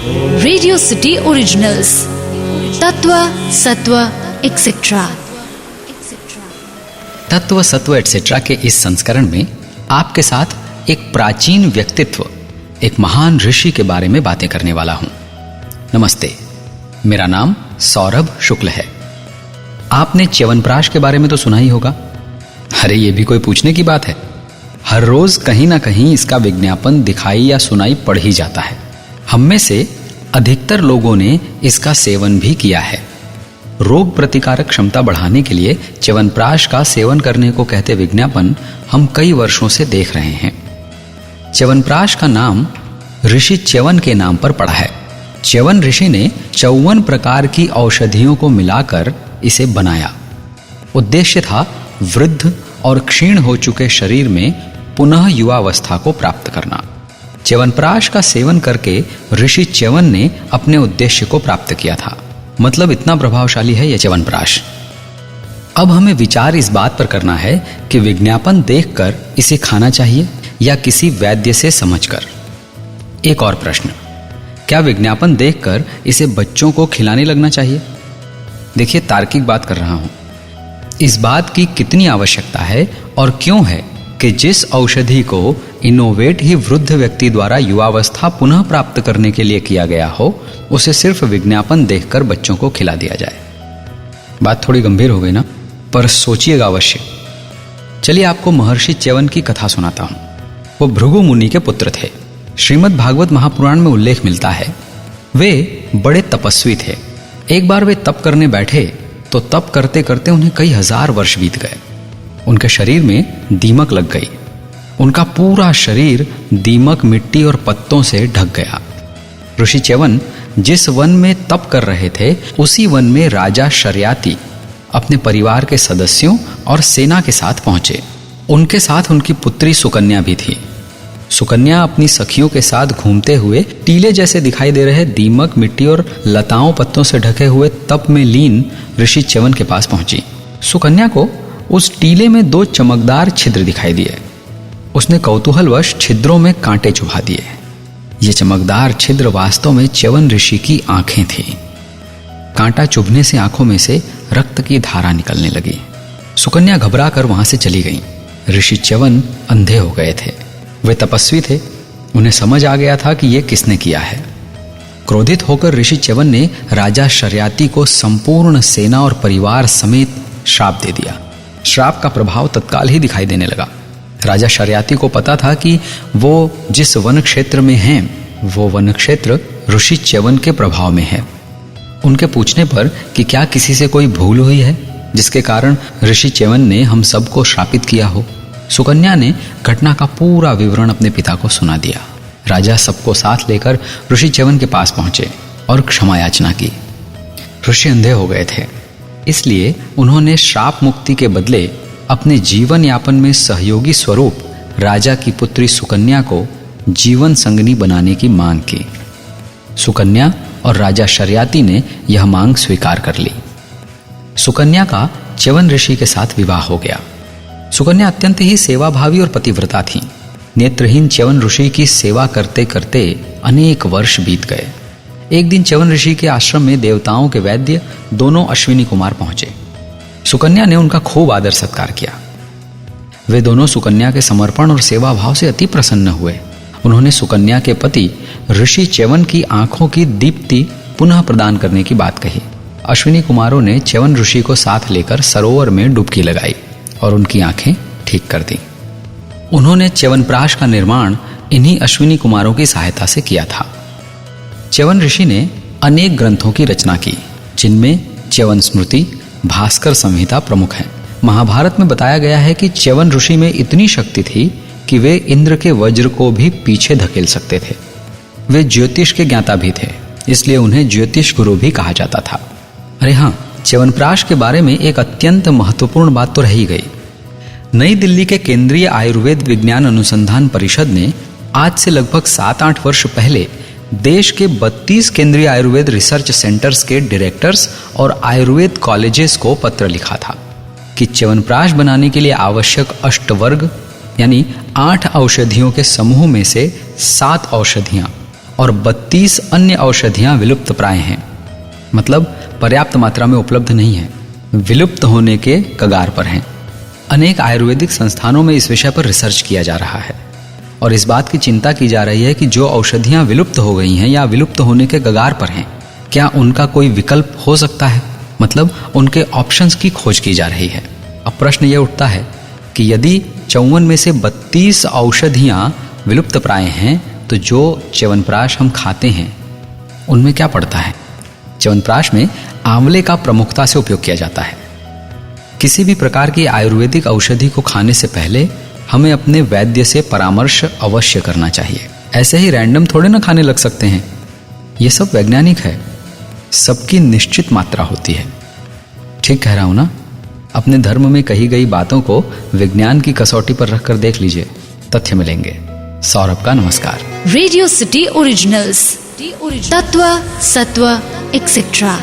Radio city originals, तत्व सत्व etcetera. तत्व सत्व एटसेट्रा के इस संस्करण में आपके साथ एक प्राचीन व्यक्तित्व, एक महान ऋषि के बारे में बातें करने वाला हूं। नमस्ते, मेरा नाम सौरभ शुक्ल है। आपने च्यवनप्राश के बारे में तो सुना ही होगा। अरे ये भी कोई पूछने की बात है। हर रोज कहीं ना कहीं इसका विज्ञापन दिखाई या सुनाई पड़ ही जाता है। हम में से अधिकतर लोगों ने इसका सेवन भी किया है। रोग प्रतिकारक क्षमता बढ़ाने के लिए च्यवनप्राश का सेवन करने को कहते विज्ञापन हम कई वर्षों से देख रहे हैं। च्यवनप्राश का नाम ऋषि च्यवन के नाम पर पड़ा है। च्यवन ऋषि ने 54 प्रकार की औषधियों को मिलाकर इसे बनाया। उद्देश्य था वृद्ध और क्षीण हो चुके शरीर में पुनः युवावस्था को प्राप्त करना। च्यवनप्राश का सेवन करके ऋषि च्यवन ने अपने उद्देश्य को प्राप्त किया था। मतलब इतना प्रभावशाली है यह च्यवनप्राश। अब हमें विचार इस बात पर करना है कि विज्ञापन देखकर इसे खाना चाहिए या किसी वैद्य से समझकर। एक और प्रश्न, क्या विज्ञापन देखकर इसे बच्चों को खिलाने लगना चाहिए? देखिए, तार्किक बात कर रहा हूं। इस बात की कितनी आवश्यकता है और क्यों है कि जिस औषधि को इनोवेट ही वृद्ध व्यक्ति द्वारा युवावस्था पुनः प्राप्त करने के लिए किया गया हो, उसे सिर्फ विज्ञापन देखकर बच्चों को खिला दिया जाए। बात थोड़ी गंभीर हो गई ना, पर सोचिएगा अवश्य। चलिए आपको महर्षि च्यवन की कथा सुनाता हूं। वो भृगु मुनि के पुत्र थे। श्रीमद् भागवत महापुराण में उल्लेख मिलता है, वे बड़े तपस्वी थे। एक बार वे तप करने बैठे तो तप करते करते उन्हें कई हजार वर्ष बीत गए। उनके शरीर में दीमक लग गई। उनका पूरा शरीर दीमक, मिट्टी और पत्तों से ढक गया। ऋषि च्यवन जिस वन में तप कर रहे थे, उसी वन में राजा शर्याति अपने परिवार के सदस्यों और सेना के साथ पहुंचे। उनके साथ उनकी पुत्री सुकन्या भी थी। सुकन्या अपनी सखियों के साथ घूमते हुए टीले जैसे दिखाई दे रहे दीमक, मिट्टी और लताओं पत्तों से ढके हुए तप में लीन ऋषि च्यवन के पास पहुंची। सुकन्या को उस टीले में 2 चमकदार छिद्र दिखाई दिए। उसने कौतूहलवश छिद्रों में कांटे चुभा दिए। ये चमकदार छिद्र वास्तव में च्यवन ऋषि की आंखें थीं। कांटा चुभने से आंखों में से रक्त की धारा निकलने लगी। सुकन्या घबराकर वहां से चली गई। ऋषि च्यवन अंधे हो गए थे। वे तपस्वी थे। उन्हें समझ आ गया था कि यह किसने किया है। क्रोधित होकर ऋषि च्यवन ने राजा शर्याति को संपूर्ण सेना और परिवार समेत श्राप दे दिया। श्राप का प्रभाव तत्काल ही दिखाई देने लगा। राजा शर्याति को पता था कि वो जिस वन क्षेत्र में हैं, वो वन क्षेत्र ऋषि च्यवन के प्रभाव में है। उनके पूछने पर कि क्या किसी से कोई भूल हुई है जिसके कारण ऋषि च्यवन ने हम सबको श्रापित किया हो, सुकन्या ने घटना का पूरा विवरण अपने पिता को सुना दिया। राजा सबको साथ लेकर ऋषि च्यवन के पास पहुंचे और क्षमा याचना की। ऋषि अंधे हो गए थे, इसलिए उन्होंने श्राप मुक्ति के बदले अपने जीवन यापन में सहयोगी स्वरूप राजा की पुत्री सुकन्या को जीवन संगनी बनाने की मांग की। सुकन्या और राजा शर्याति ने यह मांग स्वीकार कर ली। सुकन्या का च्यवन ऋषि के साथ विवाह हो गया। सुकन्या अत्यंत ही सेवाभावी और पतिव्रता थी। नेत्रहीन च्यवन ऋषि की सेवा करते करते अनेक वर्ष बीत गए। एक दिन च्यवन ऋषि के आश्रम में देवताओं के वैद्य दोनों अश्विनी कुमार पहुंचे। सुकन्या ने उनका खूब आदर सत्कार किया। वे दोनों सुकन्या के समर्पण और सेवा भाव से अति प्रसन्न हुए। उन्होंने सुकन्या के पति ऋषि च्यवन की आंखों की दीप्ति पुनः प्रदान करने की बात कही। अश्विनी कुमारों ने च्यवन ऋषि को साथ लेकर सरोवर में डुबकी लगाई और उनकी आंखें ठीक कर दी। उन्होंने च्यवनप्राश का निर्माण इन्हीं अश्विनी कुमारों की सहायता से किया था। च्यवन ऋषि ने अनेक ग्रंथों की रचना की, जिनमें च्यवन स्मृति, भास्कर संहिता प्रमुख हैं। महाभारत में बताया गया है कि च्यवन ऋषि में इतनी शक्ति थी कि वे इंद्र के वज्र को भी पीछे धकेल सकते थे। वे ज्योतिष के ज्ञाता भी थे, इसलिए उन्हें ज्योतिष गुरु भी कहा जाता था। अरे हाँ, च्यवनप्राश के बारे में एक अत्यंत महत्वपूर्ण बात तो रह ही गई। नई दिल्ली के केंद्रीय आयुर्वेद विज्ञान अनुसंधान परिषद ने आज से लगभग 7-8 वर्ष पहले देश के 32 केंद्रीय आयुर्वेद रिसर्च सेंटर्स के डायरेक्टर्स और आयुर्वेद कॉलेजेस को पत्र लिखा था कि च्यवनप्राश बनाने के लिए आवश्यक अष्टवर्ग यानी 8 औषधियों के समूह में से 7 औषधियां और 32 अन्य औषधियां विलुप्त प्राय हैं, मतलब पर्याप्त मात्रा में उपलब्ध नहीं है, विलुप्त होने के कगार पर हैं। अनेक आयुर्वेदिक संस्थानों में इस विषय पर रिसर्च किया जा रहा है और इस बात की चिंता की जा रही है कि जो औषधियां विलुप्त हो गई हैं या विलुप्त होने के कगार पर हैं, क्या उनका कोई विकल्प हो सकता है, मतलब उनके ऑप्शंस की खोज की जा रही है। अब प्रश्न यह उठता है कि यदि 54 में से 32 औषधियां विलुप्त प्राय हैं, तो जो च्यवनप्राश हम खाते हैं उनमें क्या पड़ता है? च्यवनप्राश में आंवले का प्रमुखता से उपयोग किया जाता है। किसी भी प्रकार की आयुर्वेदिक औषधि को खाने से पहले हमें अपने वैद्य से परामर्श अवश्य करना चाहिए। ऐसे ही रैंडम थोड़े ना खाने लग सकते हैं, यह सब वैज्ञानिक है, सबकी निश्चित मात्रा होती है। ठीक कह रहा हूं ना? अपने धर्म में कही गई बातों को विज्ञान की कसौटी पर रखकर देख लीजिए, तथ्य मिलेंगे। सौरभ का नमस्कार। रेडियो सिटी ओरिजिनल्स, तत्व सत्व एक्सेट्रा।